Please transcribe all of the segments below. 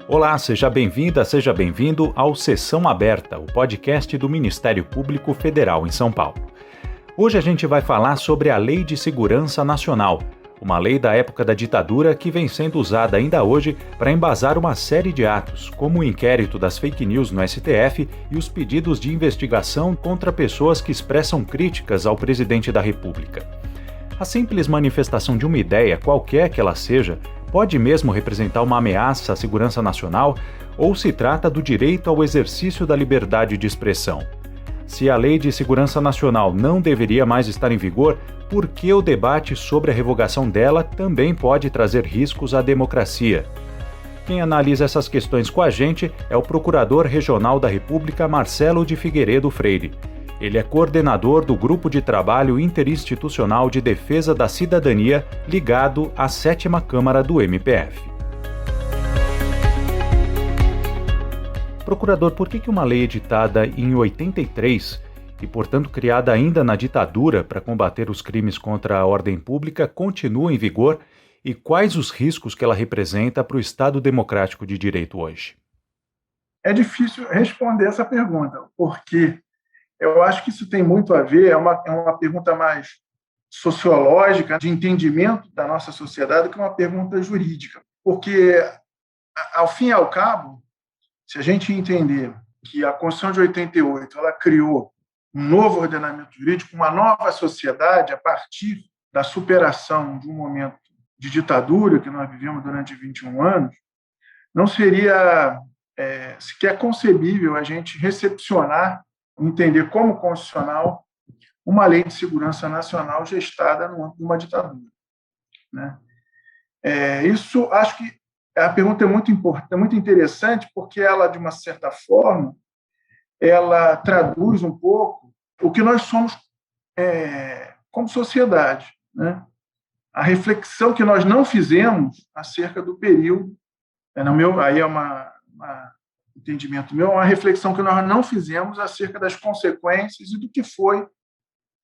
Olá, seja bem-vinda, seja bem-vindo ao Sessão Aberta, o podcast do Ministério Público Federal em São Paulo. Hoje a gente vai falar sobre a Lei de Segurança Nacional, uma lei da época da ditadura que vem sendo usada ainda hoje para embasar uma série de atos, como o inquérito das fake news no STF e os pedidos de investigação contra pessoas que expressam críticas ao presidente da República. A simples manifestação de uma ideia, qualquer que ela seja, pode mesmo representar uma ameaça à segurança nacional ou se trata do direito ao exercício da liberdade de expressão. Se a Lei de Segurança Nacional não deveria mais estar em vigor, por que o debate sobre a revogação dela também pode trazer riscos à democracia? Quem analisa essas questões com a gente é o Procurador Regional da República, Marcelo de Figueiredo Freire. Ele é coordenador do Grupo de Trabalho Interinstitucional de Defesa da Cidadania, ligado à 7ª Câmara do MPF. Procurador, por que uma lei editada em 83 e, portanto, criada ainda na ditadura para combater os crimes contra a ordem pública continua em vigor e quais os riscos que ela representa para o Estado democrático de direito hoje? É difícil responder essa pergunta, porque eu acho que isso tem muito a ver, é uma pergunta mais sociológica, de entendimento da nossa sociedade, do que uma pergunta jurídica. Porque, ao fim e ao cabo, se a gente entender que a Constituição de 88 ela criou um novo ordenamento jurídico, uma nova sociedade a partir da superação de um momento de ditadura que nós vivemos durante 21 anos, não seria sequer concebível a gente recepcionar, entender como constitucional uma lei de segurança nacional gestada no âmbito de uma ditadura, né? Isso, acho que a pergunta é muito importante, é muito interessante, porque ela, de uma certa forma, ela traduz um pouco o que nós somos como sociedade, né? A reflexão que nós não fizemos acerca do período, aí é uma entendimento meu, uma reflexão que nós não fizemos acerca das consequências e do que foi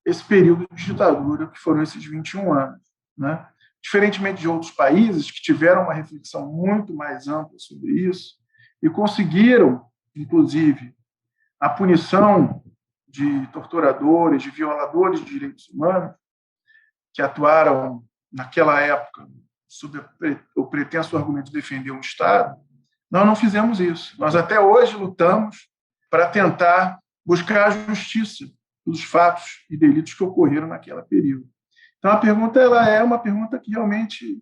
esse período de ditadura, que foram esses 21 anos, né? Diferentemente de outros países que tiveram uma reflexão muito mais ampla sobre isso e conseguiram, inclusive, a punição de torturadores, de violadores de direitos humanos, que atuaram naquela época sob o pretenso argumento de defender um Estado, nós não fizemos isso. Nós até hoje lutamos para tentar buscar a justiça dos fatos e delitos que ocorreram naquele período. Então, a pergunta ela é uma pergunta que realmente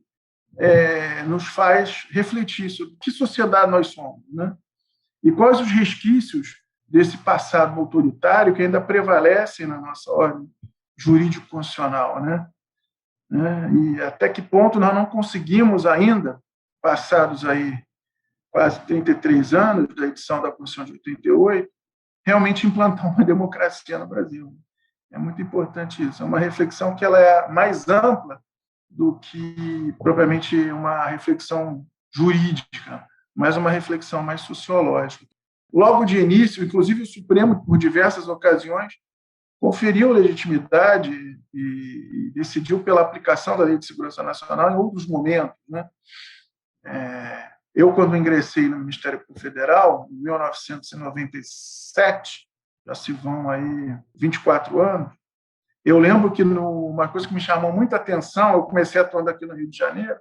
nos faz refletir sobre que sociedade nós somos, né? E quais os resquícios desse passado autoritário que ainda prevalecem na nossa ordem jurídico-constitucional, né? E até que ponto nós não conseguimos ainda, passados aí quase 33 anos da edição da Constituição de 88, realmente implantar uma democracia no Brasil. É muito importante isso. É uma reflexão que ela é mais ampla do que propriamente uma reflexão jurídica, mas uma reflexão mais sociológica. Logo de início, inclusive o Supremo, por diversas ocasiões, conferiu legitimidade e decidiu pela aplicação da Lei de Segurança Nacional em outros momentos, né? Eu, quando ingressei no Ministério Público Federal, em 1997, já se vão aí 24 anos, eu lembro que uma coisa que me chamou muita atenção, eu comecei atuando aqui no Rio de Janeiro,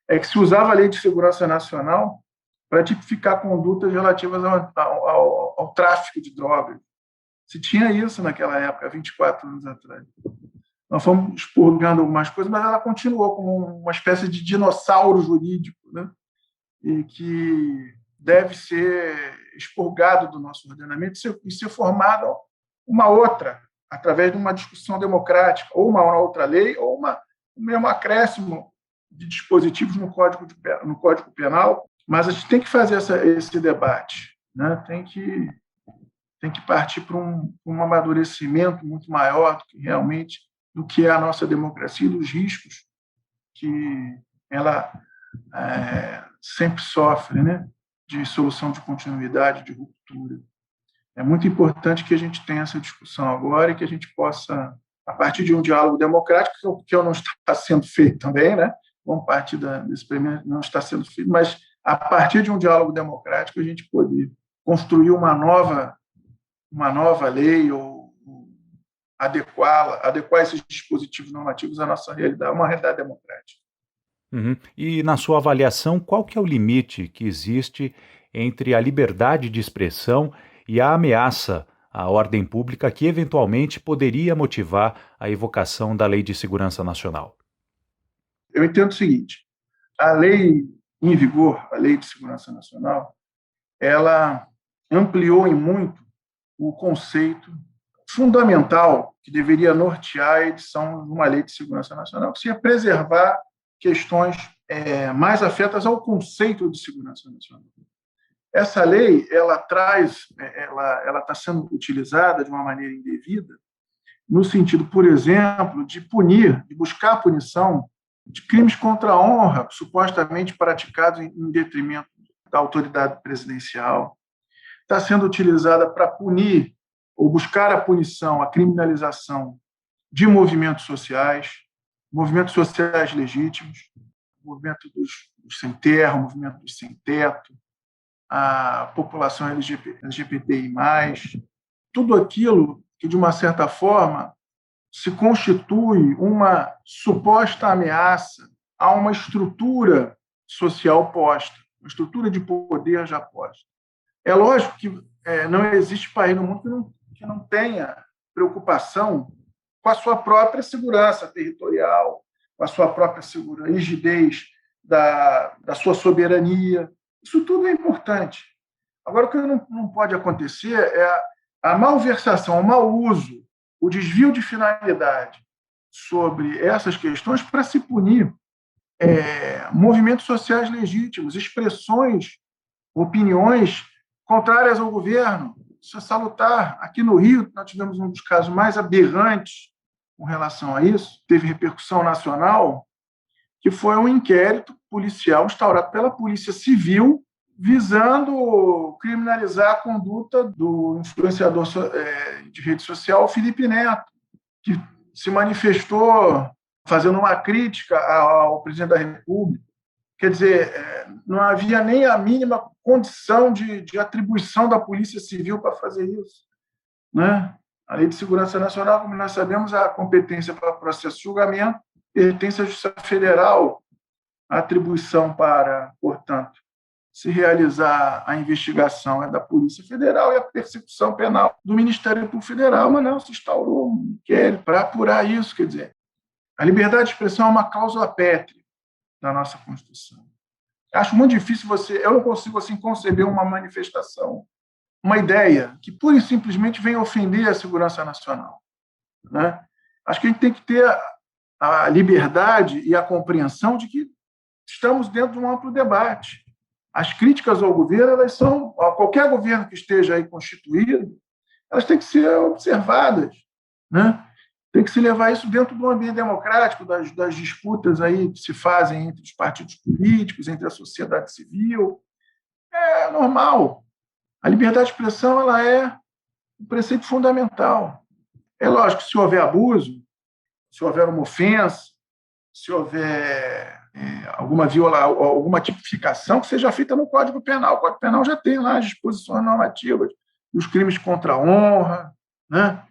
é que se usava a Lei de Segurança Nacional para tipificar condutas relativas ao tráfico de drogas. Se tinha isso naquela época, 24 anos atrás. Nós fomos expurgando algumas coisas, mas ela continuou como uma espécie de dinossauro jurídico, né? E que deve ser expurgado do nosso ordenamento e ser formada uma outra, através de uma discussão democrática, ou uma outra lei, ou um mesmo acréscimo de dispositivos no Código Penal. Mas a gente tem que fazer esse debate, né? Tem que partir para um amadurecimento muito maior do que é a nossa democracia e dos riscos que ela sempre sofre, né? De solução de continuidade, de ruptura. É muito importante que a gente tenha essa discussão agora e que a gente possa, a partir de um diálogo democrático, que não está sendo feito também, né? Vamos partir desse primeiro, não está sendo feito, mas a partir de um diálogo democrático, a gente poder construir uma nova lei ou adequar esses dispositivos normativos à nossa realidade, uma realidade democrática. Uhum. E na sua avaliação, qual que é o limite que existe entre a liberdade de expressão e a ameaça à ordem pública que eventualmente poderia motivar a evocação da Lei de Segurança Nacional? Eu entendo o seguinte: a lei em vigor, a Lei de Segurança Nacional, ela ampliou em muito o conceito fundamental que deveria nortear a edição de uma Lei de Segurança Nacional, que seria preservar questões mais afetas ao conceito de segurança nacional. Essa lei, ela está sendo utilizada de uma maneira indevida, no sentido, por exemplo, de punir, de buscar a punição de crimes contra a honra, supostamente praticados em detrimento da autoridade presidencial. Está sendo utilizada para punir ou buscar a punição, a criminalização de movimentos sociais legítimos, movimento dos sem terra, movimento dos sem teto, a população LGBTI+, tudo aquilo que, de uma certa forma, se constitui uma suposta ameaça a uma estrutura social posta, uma estrutura de poder já posta. É lógico que não existe país no mundo que não tenha preocupação com a sua própria segurança territorial, com a sua própria rigidez da sua soberania. Isso tudo é importante. Agora, o que não pode acontecer é a malversação, o mau uso, o desvio de finalidade sobre essas questões para se punir movimentos sociais legítimos, expressões, opiniões contrárias ao governo. Isso é salutar. Aqui no Rio, nós tivemos um dos casos mais aberrantes com relação a isso, teve repercussão nacional, que foi um inquérito policial instaurado pela Polícia Civil, visando criminalizar a conduta do influenciador de rede social, Felipe Neto, que se manifestou fazendo uma crítica ao presidente da República. Quer dizer, não havia nem a mínima condição de atribuição da Polícia Civil para fazer isso, né? A Lei de Segurança Nacional, como nós sabemos, a competência para processo de julgamento pertence à Justiça Federal, a atribuição para, portanto, se realizar a investigação é da Polícia Federal e a persecução penal do Ministério Público Federal, mas não se instaurou um inquérito para apurar isso. Quer dizer, a liberdade de expressão é uma cláusula pétrea da nossa Constituição. Acho muito difícil eu não consigo assim conceber uma manifestação, uma ideia que pura e simplesmente vem ofender a segurança nacional, né? Acho que a gente tem que ter a liberdade e a compreensão de que estamos dentro de um amplo debate. As críticas ao governo, elas são, a qualquer governo que esteja aí constituído, elas têm que ser observadas, né? Tem que se levar isso dentro do ambiente democrático, das disputas aí que se fazem entre os partidos políticos, entre a sociedade civil. É normal. A liberdade de expressão, ela é um preceito fundamental. É lógico que se houver abuso, se houver uma ofensa, se houver alguma tipificação, que seja feita no Código Penal. O Código Penal já tem lá as disposições normativas dos crimes contra a honra, né?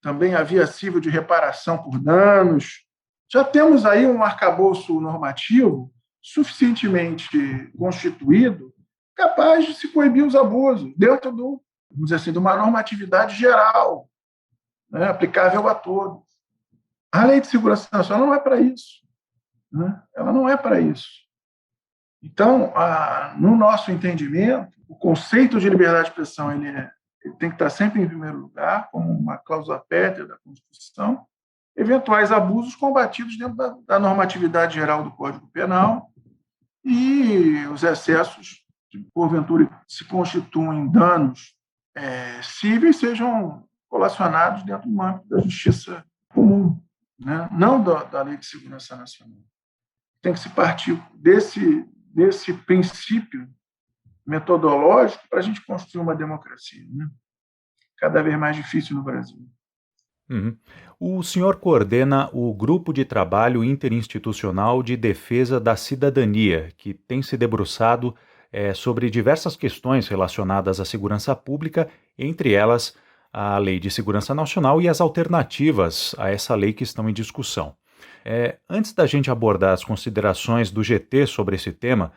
Também a via civil de reparação por danos. Já temos aí um arcabouço normativo suficientemente constituído, capaz de se coibir os abusos, dentro vamos dizer assim, de uma normatividade geral, né, aplicável a todos. A Lei de Segurança Nacional não é para isso, né? Ela não é para isso. Então, no nosso entendimento, o conceito de liberdade de expressão ele tem que estar sempre em primeiro lugar, como uma cláusula pétrea da Constituição, eventuais abusos combatidos dentro da normatividade geral do Código Penal e os excessos que, porventura, se constituem danos cíveis sejam colacionados dentro do âmbito da justiça comum, né? Não da Lei de Segurança Nacional. Tem que se partir desse princípio metodológico para a gente construir uma democracia, né? Cada vez mais difícil no Brasil. Uhum. O senhor coordena o Grupo de Trabalho Interinstitucional de Defesa da Cidadania, que tem se debruçado sobre diversas questões relacionadas à segurança pública, entre elas a Lei de Segurança Nacional e as alternativas a essa lei que estão em discussão. Antes da gente abordar as considerações do GT sobre esse tema,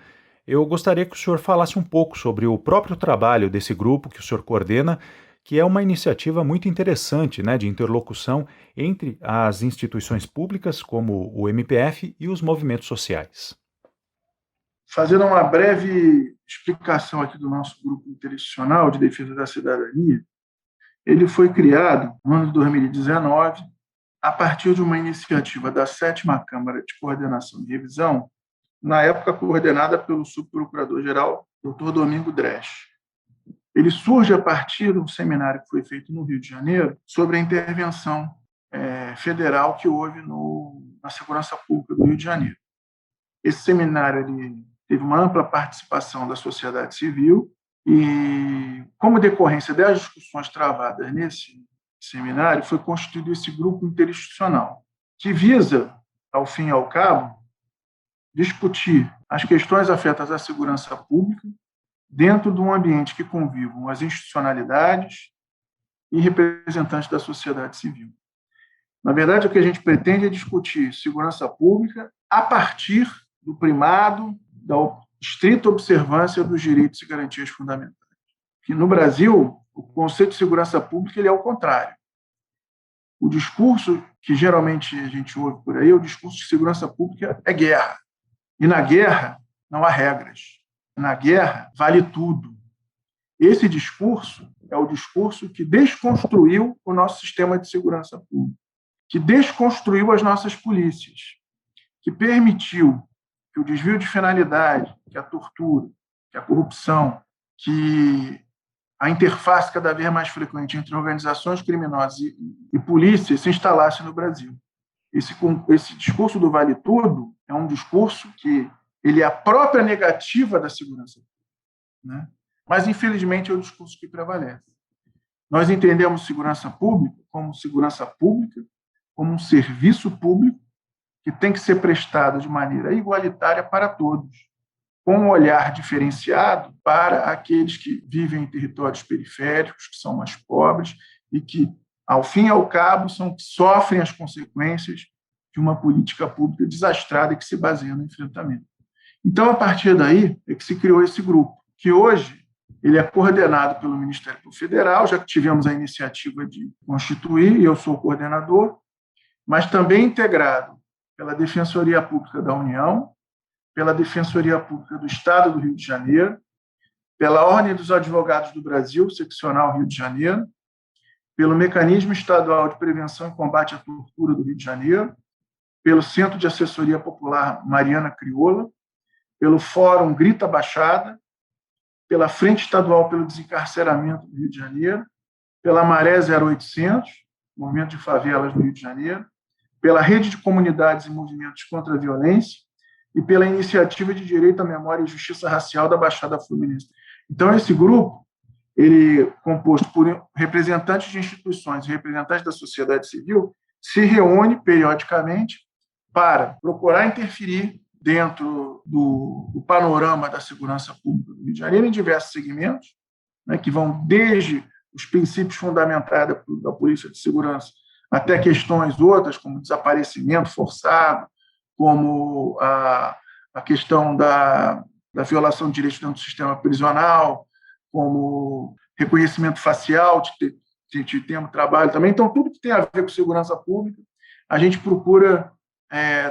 eu gostaria que o senhor falasse um pouco sobre o próprio trabalho desse grupo que o senhor coordena, que é uma iniciativa muito interessante, né, de interlocução entre as instituições públicas, como o MPF, e os movimentos sociais. Fazendo uma breve explicação aqui do nosso grupo interinstitucional de defesa da cidadania, ele foi criado no ano de 2019 a partir de uma iniciativa da 7ª Câmara de Coordenação e Revisão, na época coordenada pelo subprocurador-geral, Dr. Domingo Dresch. Ele surge a partir de um seminário que foi feito no Rio de Janeiro sobre a intervenção federal que houve na segurança pública do Rio de Janeiro. Esse seminário teve uma ampla participação da sociedade civil e, como decorrência das discussões travadas nesse seminário, foi constituído esse grupo interinstitucional, que visa, ao fim e ao cabo, discutir as questões afetas à segurança pública dentro de um ambiente que convivam as institucionalidades e representantes da sociedade civil. Na verdade, o que a gente pretende é discutir segurança pública a partir do primado da estrita observância dos direitos e garantias fundamentais. Que no Brasil, o conceito de segurança pública ele é o contrário. O discurso que geralmente a gente ouve por aí, o discurso de segurança pública é guerra. E na guerra não há regras. Na guerra vale tudo. Esse discurso é o discurso que desconstruiu o nosso sistema de segurança pública, que desconstruiu as nossas polícias, que permitiu que o desvio de finalidade, que a tortura, que a corrupção, que a interface cada vez mais frequente entre organizações criminosas e polícia se instalasse no Brasil. Esse discurso do vale tudo é um discurso que ele é a própria negativa da segurança pública, né? Mas, infelizmente, é o discurso que prevalece. Nós entendemos segurança pública, como um serviço público que tem que ser prestado de maneira igualitária para todos, com um olhar diferenciado para aqueles que vivem em territórios periféricos, que são mais pobres e que, ao fim e ao cabo, sofrem as consequências de uma política pública desastrada e que se baseia no enfrentamento. Então, a partir daí, é que se criou esse grupo, que hoje ele é coordenado pelo Ministério Federal, já que tivemos a iniciativa de constituir, e eu sou o coordenador, mas também integrado pela Defensoria Pública da União, pela Defensoria Pública do Estado do Rio de Janeiro, pela Ordem dos Advogados do Brasil, seccional Rio de Janeiro, pelo Mecanismo Estadual de Prevenção e Combate à Tortura do Rio de Janeiro, pelo Centro de Assessoria Popular Mariana Crioula, pelo Fórum Grita Baixada, pela Frente Estadual pelo Desencarceramento do Rio de Janeiro, pela Maré 0800, Movimento de Favelas do Rio de Janeiro, pela Rede de Comunidades e Movimentos contra a Violência e pela Iniciativa de Direito à Memória e Justiça Racial da Baixada Fluminense. Então, esse grupo, ele composto por representantes de instituições e representantes da sociedade civil, se reúne periodicamente para procurar interferir dentro do panorama da segurança pública do Rio de Janeiro em diversos segmentos, né, que vão desde os princípios fundamentais da Polícia de Segurança até questões outras, como desaparecimento forçado, como a questão da violação de direitos dentro do sistema prisional, como reconhecimento facial, temos trabalho também. Então, tudo que tem a ver com segurança pública, a gente procura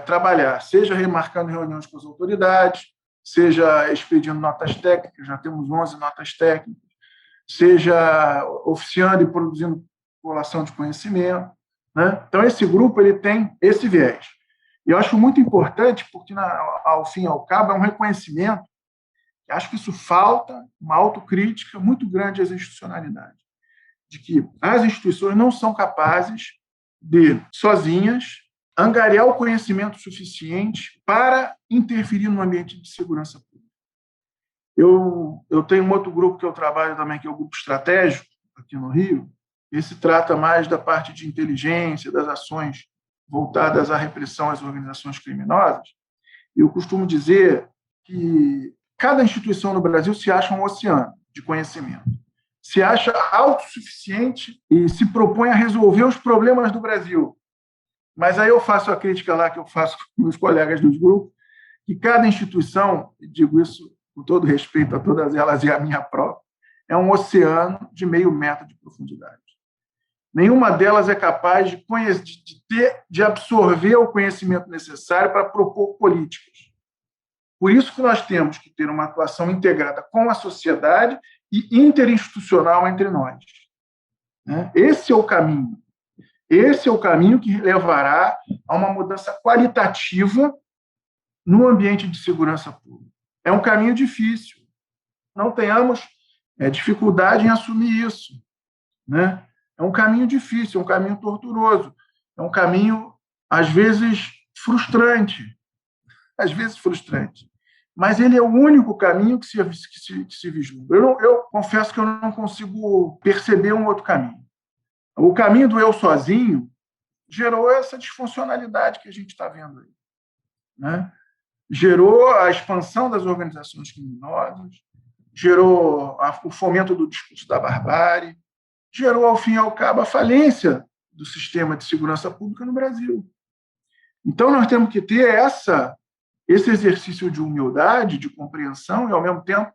trabalhar, seja remarcando reuniões com as autoridades, seja expedindo notas técnicas, já temos 11 notas técnicas, seja oficiando e produzindo população de conhecimento, né? Então, esse grupo ele tem esse viés. E eu acho muito importante, porque, ao fim e ao cabo, é um reconhecimento. Acho que isso falta uma autocrítica muito grande às institucionalidades, de que as instituições não são capazes de, sozinhas, angariar o conhecimento suficiente para interferir no ambiente de segurança pública. Eu tenho um outro grupo que eu trabalho também, que é o Grupo Estratégico, aqui no Rio. Esse trata mais da parte de inteligência, das ações voltadas à repressão às organizações criminosas. Eu costumo dizer que cada instituição no Brasil se acha um oceano de conhecimento, se acha autossuficiente e se propõe a resolver os problemas do Brasil. Mas aí eu faço a crítica lá que eu faço com meus colegas dos grupos, que cada instituição, e digo isso com todo respeito a todas elas e a minha própria, é um oceano de meio metro de profundidade. Nenhuma delas é capaz de absorver o conhecimento necessário para propor políticas. Por isso que nós temos que ter uma atuação integrada com a sociedade e interinstitucional entre nós. Esse é o caminho. Esse é o caminho que levará a uma mudança qualitativa no ambiente de segurança pública. É um caminho difícil. Não tenhamos dificuldade em assumir isso. É um caminho difícil, é um caminho torturoso, é um caminho, às vezes, frustrante. Mas ele é o único caminho que se vislumbra. Eu confesso que eu não consigo perceber um outro caminho. O caminho do eu sozinho gerou essa disfuncionalidade que a gente está vendo aí. Gerou a expansão das organizações criminosas, gerou o fomento do discurso da barbárie, gerou, ao fim e ao cabo, a falência do sistema de segurança pública no Brasil. Então, nós temos que ter esse exercício de humildade, de compreensão e, ao mesmo tempo,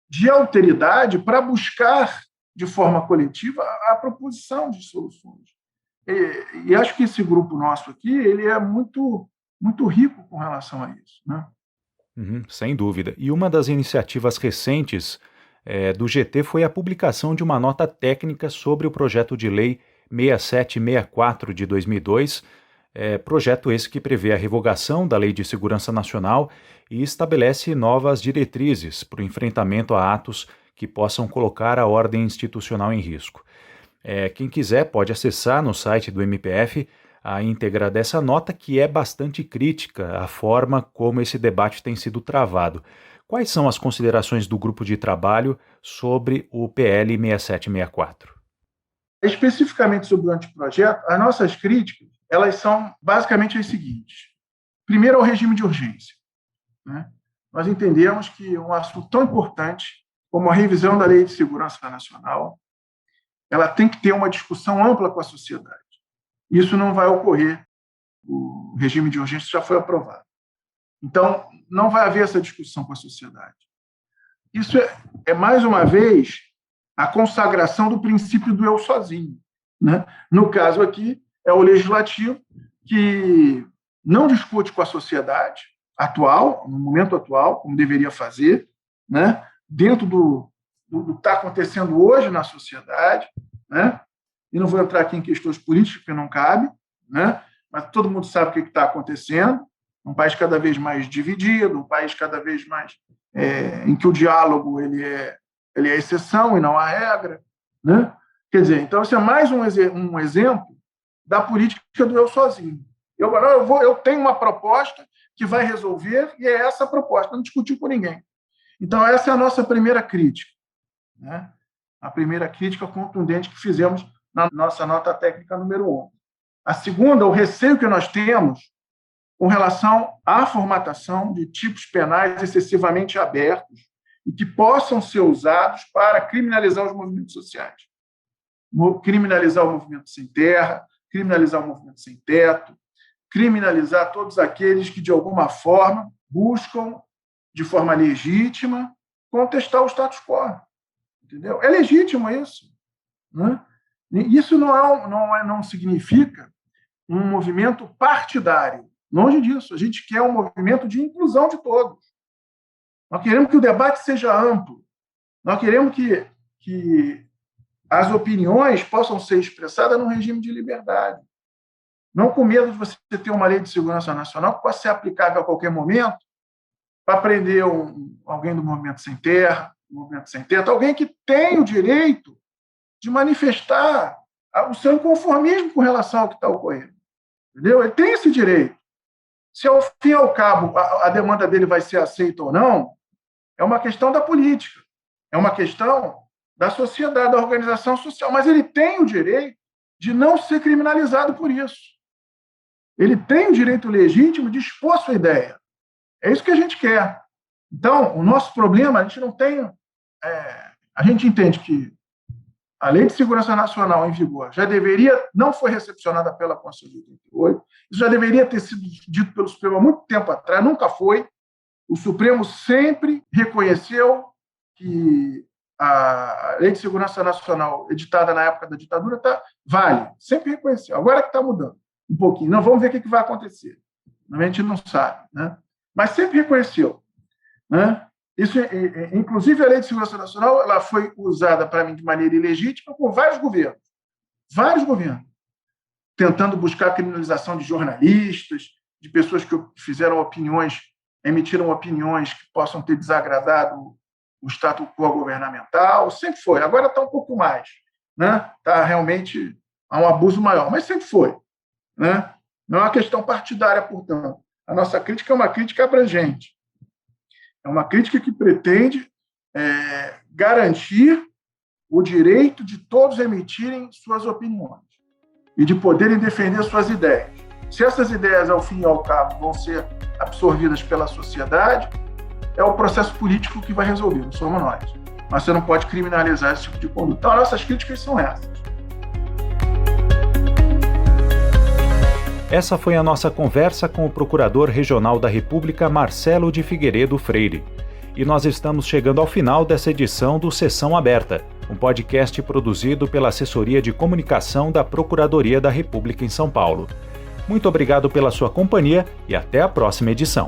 de alteridade para buscar, de forma coletiva, a proposição de soluções. E acho que esse grupo nosso aqui ele é muito, muito rico com relação a isso. Sem dúvida. E uma das iniciativas recentes do GT foi a publicação de uma nota técnica sobre o projeto de lei 6764 de 2002, projeto esse que prevê a revogação da Lei de Segurança Nacional e estabelece novas diretrizes para o enfrentamento a atos que possam colocar a ordem institucional em risco. Quem quiser pode acessar no site do MPF a íntegra dessa nota, que é bastante crítica à forma como esse debate tem sido travado. Quais são as considerações do grupo de trabalho sobre o PL 6764? Especificamente sobre o anteprojeto, as nossas críticas elas são basicamente as seguintes. Primeiro, ao regime de urgência. Nós entendemos que um assunto tão importante como a revisão da Lei de Segurança Nacional, ela tem que ter uma discussão ampla com a sociedade. Isso não vai ocorrer. O regime de urgência já foi aprovado. Então, não vai haver essa discussão com a sociedade. Isso é mais uma vez, a consagração do princípio do eu sozinho. No caso aqui, é o legislativo que não discute com a sociedade atual, no momento atual, como deveria fazer, dentro do que está acontecendo hoje na sociedade, e não vou entrar aqui em questões políticas, porque não cabe, mas todo mundo sabe o que está acontecendo, um país cada vez mais dividido, um país cada vez mais em que o diálogo ele é exceção e não a regra. Quer dizer, então, isso é mais um exemplo da política do eu sozinho. Eu tenho uma proposta que vai resolver e é essa a proposta, não discutir com ninguém. Então, essa é a nossa primeira crítica. A primeira crítica contundente que fizemos na nossa nota técnica número 11. A segunda, o receio que nós temos com relação à formatação de tipos penais excessivamente abertos e que possam ser usados para criminalizar os movimentos sociais. Criminalizar o movimento sem terra, criminalizar o movimento sem teto, criminalizar todos aqueles que, de alguma forma, buscam, de forma legítima, contestar o status quo. Entendeu? É legítimo isso. Isso não significa um movimento partidário. Longe disso. A gente quer um movimento de inclusão de todos. Nós queremos que o debate seja amplo. Nós queremos que as opiniões possam ser expressadas num regime de liberdade. Não com medo de você ter uma lei de segurança nacional que possa ser aplicável a qualquer momento para prender alguém do movimento sem terra, do movimento sem teto, alguém que tem o direito de manifestar o seu inconformismo com relação ao que está ocorrendo. Entendeu? Ele tem esse direito. Se, ao fim e ao cabo, a demanda dele vai ser aceita ou não, é uma questão da política, é uma questão da sociedade, da organização social, mas ele tem o direito de não ser criminalizado por isso. Ele tem o direito legítimo de expor sua ideia. É isso que a gente quer. Então, o nosso problema, a gente não tem... a gente entende que a Lei de Segurança Nacional em vigor já deveria, não foi recepcionada pela Constituição de 88, isso já deveria ter sido dito pelo Supremo há muito tempo atrás, nunca foi. O Supremo sempre reconheceu que a Lei de Segurança Nacional, editada na época da ditadura, vale, sempre reconheceu. Agora que está mudando um pouquinho. Não, vamos ver o que vai acontecer. A gente não sabe, né? Mas sempre reconheceu, né? Isso, inclusive, a Lei de Segurança Nacional ela foi usada, para mim, de maneira ilegítima por vários governos, tentando buscar a criminalização de jornalistas, de pessoas que fizeram opiniões, emitiram opiniões que possam ter desagradado o status quo governamental. Sempre foi. Agora está um pouco mais, né? Está realmente há um abuso maior, mas sempre foi, né? Não é uma questão partidária, portanto. A nossa crítica é uma crítica abrangente. É uma crítica que pretende garantir o direito de todos emitirem suas opiniões e de poderem defender suas ideias. Se essas ideias, ao fim e ao cabo, vão ser absorvidas pela sociedade, é o processo político que vai resolver, não somos nós. Mas você não pode criminalizar esse tipo de conduta. Então, nossas críticas são essas. Essa foi a nossa conversa com o Procurador Regional da República, Marcelo de Figueiredo Freire. E nós estamos chegando ao final dessa edição do Sessão Aberta, um podcast produzido pela Assessoria de Comunicação da Procuradoria da República em São Paulo. Muito obrigado pela sua companhia e até a próxima edição.